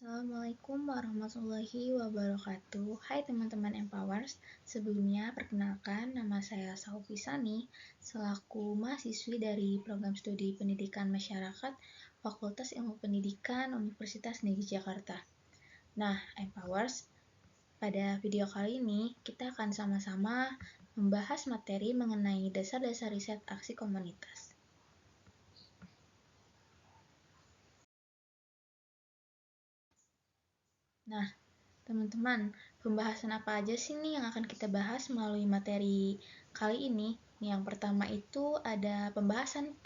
Assalamualaikum warahmatullahi wabarakatuh. Hai teman-teman Empowers. Sebelumnya perkenalkan, nama saya Saufi Sani selaku mahasiswi dari Program Studi Pendidikan Masyarakat Fakultas Ilmu Pendidikan Universitas Negeri Jakarta. Nah, Empowers, pada video kali ini kita akan sama-sama membahas materi mengenai dasar-dasar riset aksi komunitas. Nah, teman-teman, pembahasan apa aja sih nih yang akan kita bahas melalui materi kali ini? Yang pertama itu ada pembahasan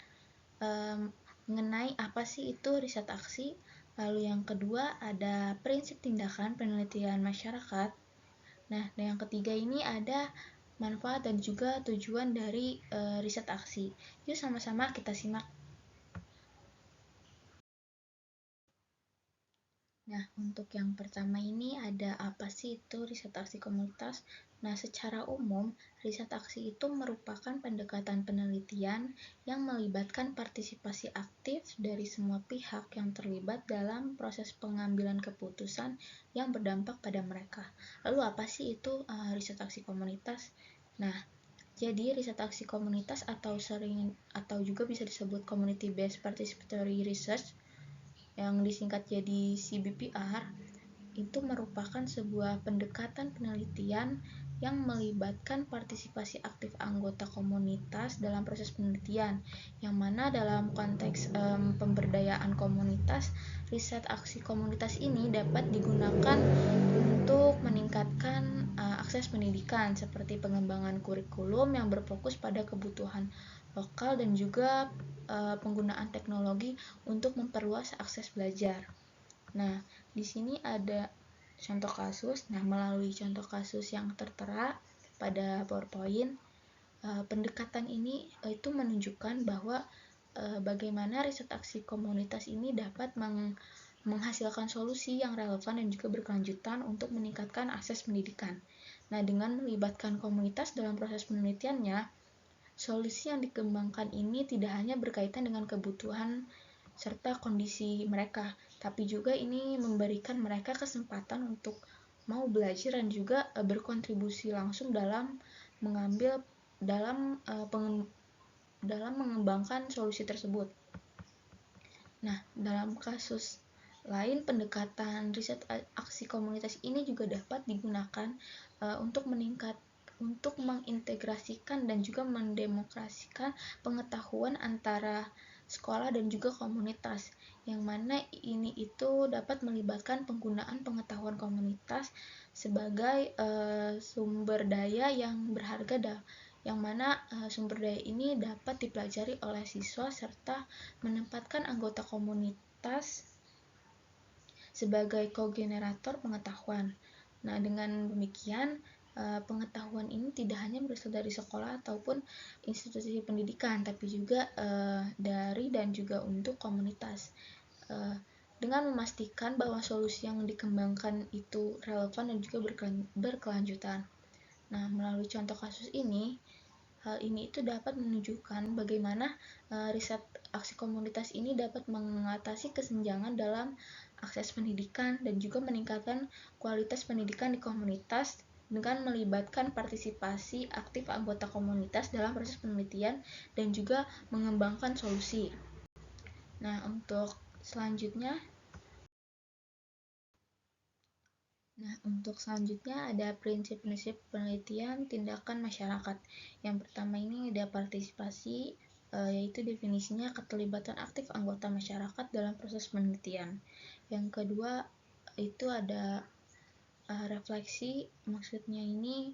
mengenai apa sih itu riset aksi. Lalu yang kedua ada prinsip tindakan penelitian masyarakat. Nah, dan yang ketiga ini ada manfaat dan juga tujuan dari riset aksi. Yuk sama-sama kita simak. Nah, untuk yang pertama ini ada apa sih itu riset aksi komunitas? Nah, secara umum, riset aksi itu merupakan pendekatan penelitian yang melibatkan partisipasi aktif dari semua pihak yang terlibat dalam proses pengambilan keputusan yang berdampak pada mereka. Lalu apa sih itu riset aksi komunitas? Nah, jadi riset aksi komunitas atau juga bisa disebut community based participatory research yang disingkat jadi CBPR, itu merupakan sebuah pendekatan penelitian yang melibatkan partisipasi aktif anggota komunitas dalam proses penelitian, yang mana dalam konteks pemberdayaan komunitas, riset aksi komunitas ini dapat digunakan untuk meningkatkan akses pendidikan seperti pengembangan kurikulum yang berfokus pada kebutuhan lokal dan juga penggunaan teknologi untuk memperluas akses belajar. Nah, di sini ada contoh kasus. Nah, melalui contoh kasus yang tertera pada PowerPoint, pendekatan ini itu menunjukkan bahwa bagaimana riset aksi komunitas ini dapat menghasilkan solusi yang relevan dan juga berkelanjutan untuk meningkatkan akses pendidikan. Nah, dengan melibatkan komunitas dalam proses penelitiannya, solusi yang dikembangkan ini tidak hanya berkaitan dengan kebutuhan serta kondisi mereka, tapi juga ini memberikan mereka kesempatan untuk mau belajar dan juga berkontribusi langsung dalam mengembangkan solusi tersebut. Nah, dalam kasus lain, pendekatan riset aksi komunitas ini juga dapat digunakan untuk mengintegrasikan dan juga mendemokrasikan pengetahuan antara sekolah dan juga komunitas, yang mana ini itu dapat melibatkan penggunaan pengetahuan komunitas sebagai sumber daya yang berharga, yang mana sumber daya ini dapat dipelajari oleh siswa serta menempatkan anggota komunitas sebagai kogenerator pengetahuan. Nah, dengan demikian pengetahuan ini tidak hanya berasal dari sekolah ataupun institusi pendidikan, tapi juga dari dan juga untuk komunitas, dengan memastikan bahwa solusi yang dikembangkan itu relevan dan juga berkelanjutan. Nah, melalui contoh kasus ini, hal ini itu dapat menunjukkan bagaimana riset aksi komunitas ini dapat mengatasi kesenjangan dalam akses pendidikan dan juga meningkatkan kualitas pendidikan di komunitas dengan melibatkan partisipasi aktif anggota komunitas dalam proses penelitian dan juga mengembangkan solusi. Nah, untuk selanjutnya ada prinsip-prinsip penelitian tindakan masyarakat. Yang pertama ini ada partisipasi, yaitu definisinya keterlibatan aktif anggota masyarakat dalam proses penelitian. Yang kedua itu ada refleksi, maksudnya ini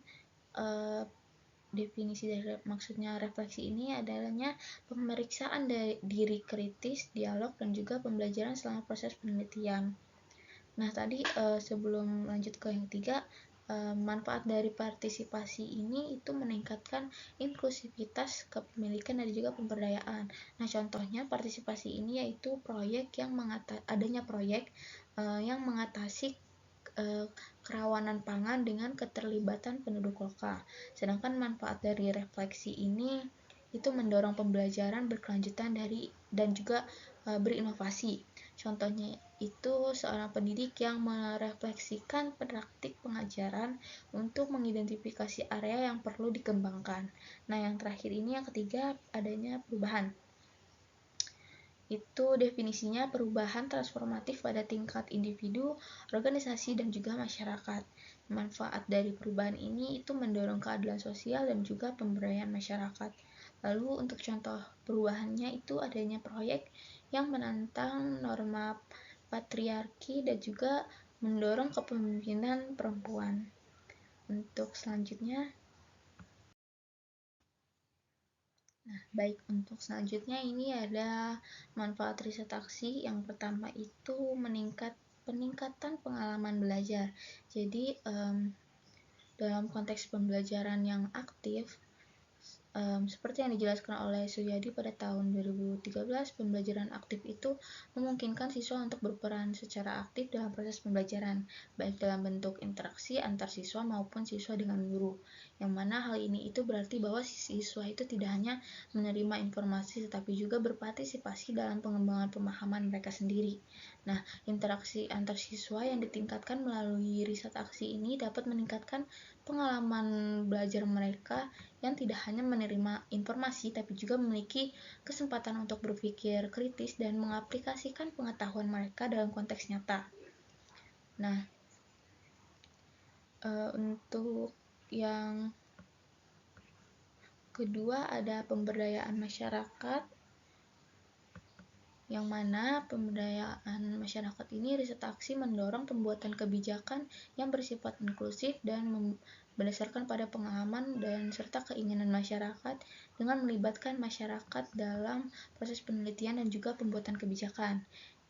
refleksi ini adanya pemeriksaan diri kritis, dialog, dan juga pembelajaran selama proses penelitian. Nah, tadi sebelum lanjut ke yang ketiga, manfaat dari partisipasi ini itu meningkatkan inklusivitas kepemilikan dan juga pemberdayaan. Nah, contohnya partisipasi ini yaitu adanya proyek yang mengatasi kerawanan pangan dengan keterlibatan penduduk lokal. Sedangkan manfaat dari refleksi ini itu mendorong pembelajaran berkelanjutan dan juga berinovasi. itu seorang pendidik yang merefleksikan praktik pengajaran untuk mengidentifikasi area yang perlu dikembangkan. Nah, yang terakhir ini yang ketiga adanya perubahan. Itu definisinya perubahan transformatif pada tingkat individu, organisasi, dan juga masyarakat. Manfaat dari perubahan ini itu mendorong keadilan sosial dan juga pemberdayaan masyarakat. Lalu untuk contoh perubahannya itu adanya proyek yang menantang norma patriarki dan juga mendorong kepemimpinan perempuan. Untuk selanjutnya, baik, untuk selanjutnya ini ada manfaat riset aksi. Yang pertama itu peningkatan pengalaman belajar. Jadi dalam konteks pembelajaran yang aktif, seperti yang dijelaskan oleh Suyadi pada tahun 2013, pembelajaran aktif itu memungkinkan siswa untuk berperan secara aktif dalam proses pembelajaran, baik dalam bentuk interaksi antar siswa maupun siswa dengan guru. Yang mana hal ini itu berarti bahwa siswa itu tidak hanya menerima informasi tetapi juga berpartisipasi dalam pengembangan pemahaman mereka sendiri. Nah, interaksi antar siswa yang ditingkatkan melalui riset aksi ini dapat meningkatkan pengalaman belajar mereka yang tidak hanya menerima informasi tapi juga memiliki kesempatan untuk berpikir kritis dan mengaplikasikan pengetahuan mereka dalam konteks nyata. Nah, untuk yang kedua ada pemberdayaan masyarakat, yang mana pemberdayaan masyarakat ini riset aksi mendorong pembuatan kebijakan yang bersifat inklusif dan berdasarkan pada pengalaman dan serta keinginan masyarakat dengan melibatkan masyarakat dalam proses penelitian dan juga pembuatan kebijakan,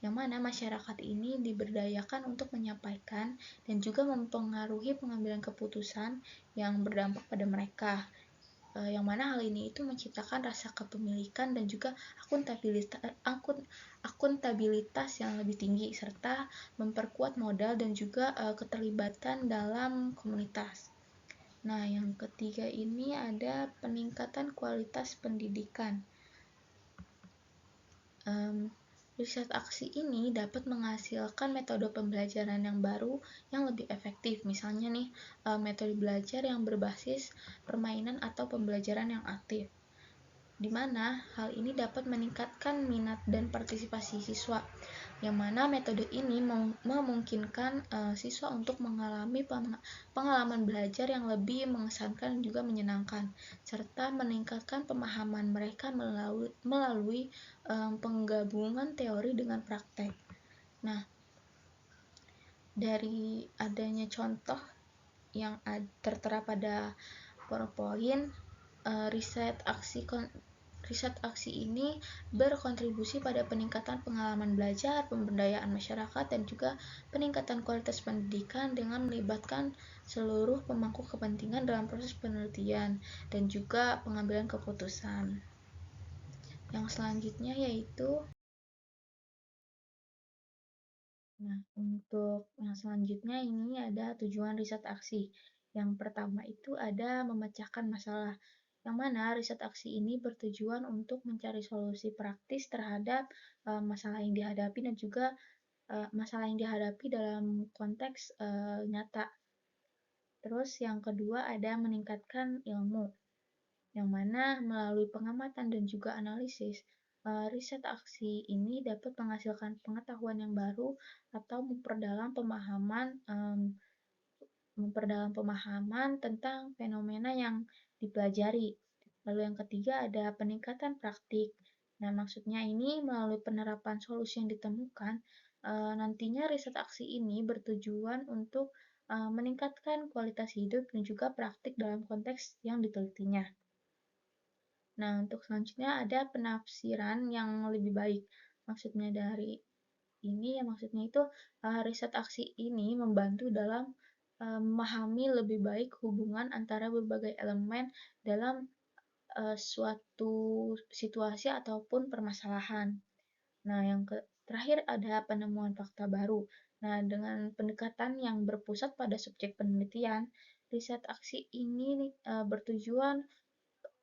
yang mana masyarakat ini diberdayakan untuk menyampaikan dan juga mempengaruhi pengambilan keputusan yang berdampak pada mereka, yang mana hal ini itu menciptakan rasa kepemilikan dan juga akuntabilitas yang lebih tinggi serta memperkuat modal dan juga keterlibatan dalam komunitas. Nah, yang ketiga ini ada peningkatan kualitas pendidikan. Riset aksi ini dapat menghasilkan metode pembelajaran yang baru yang lebih efektif. Misalnya nih, metode belajar yang berbasis permainan atau pembelajaran yang aktif, di mana hal ini dapat meningkatkan minat dan partisipasi siswa, yang mana metode ini memungkinkan siswa untuk mengalami pengalaman belajar yang lebih mengesankan dan juga menyenangkan, serta meningkatkan pemahaman mereka melalui penggabungan teori dengan praktek. Nah, dari adanya contoh yang tertera pada PowerPoint, riset aksi ini berkontribusi pada peningkatan pengalaman belajar, pemberdayaan masyarakat, dan juga peningkatan kualitas pendidikan dengan melibatkan seluruh pemangku kepentingan dalam proses penelitian dan juga pengambilan keputusan. Yang selanjutnya yaitu untuk yang selanjutnya ini ada tujuan riset aksi. Yang pertama itu ada memecahkan masalah, yang mana riset aksi ini bertujuan untuk mencari solusi praktis terhadap masalah yang dihadapi dan juga masalah yang dihadapi dalam konteks nyata. Terus yang kedua ada meningkatkan ilmu, yang mana melalui pengamatan dan juga analisis, riset aksi ini dapat menghasilkan pengetahuan yang baru atau memperdalam pemahaman tentang fenomena yang dipelajari. Lalu yang ketiga ada peningkatan praktik. Nah, maksudnya ini melalui penerapan solusi yang ditemukan, nantinya riset aksi ini bertujuan untuk meningkatkan kualitas hidup dan juga praktik dalam konteks yang ditelitinya. Nah, untuk selanjutnya ada penafsiran yang lebih baik. Maksudnya itu riset aksi ini membantu dalam memahami lebih baik hubungan antara berbagai elemen dalam suatu situasi ataupun permasalahan. Nah, yang terakhir ada penemuan fakta baru. Nah, dengan pendekatan yang berpusat pada subjek penelitian, riset aksi ini bertujuan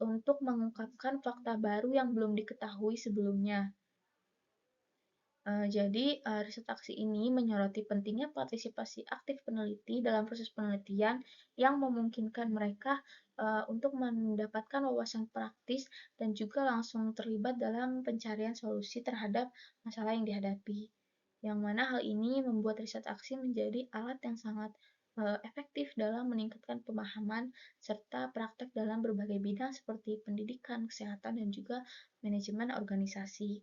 untuk mengungkapkan fakta baru yang belum diketahui sebelumnya. Riset aksi ini menyoroti pentingnya partisipasi aktif peneliti dalam proses penelitian yang memungkinkan mereka untuk mendapatkan wawasan praktis dan juga langsung terlibat dalam pencarian solusi terhadap masalah yang dihadapi. Yang mana hal ini membuat riset aksi menjadi alat yang sangat efektif dalam meningkatkan pemahaman serta praktek dalam berbagai bidang seperti pendidikan, kesehatan, dan juga manajemen organisasi.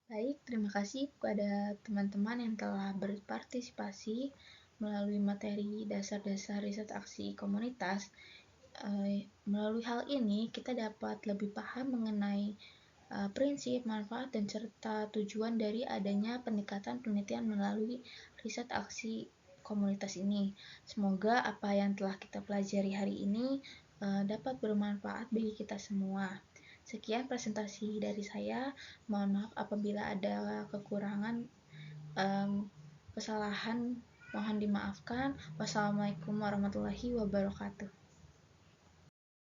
Baik, terima kasih kepada teman-teman yang telah berpartisipasi melalui materi dasar-dasar riset aksi komunitas. Melalui hal ini, kita dapat lebih paham mengenai prinsip, manfaat, dan serta tujuan dari adanya pendekatan penelitian melalui riset aksi komunitas ini. Semoga apa yang telah kita pelajari hari ini dapat bermanfaat bagi kita semua. Sekian presentasi dari saya. Mohon maaf apabila ada kekurangan, kesalahan, mohon dimaafkan. Wassalamualaikum warahmatullahi wabarakatuh.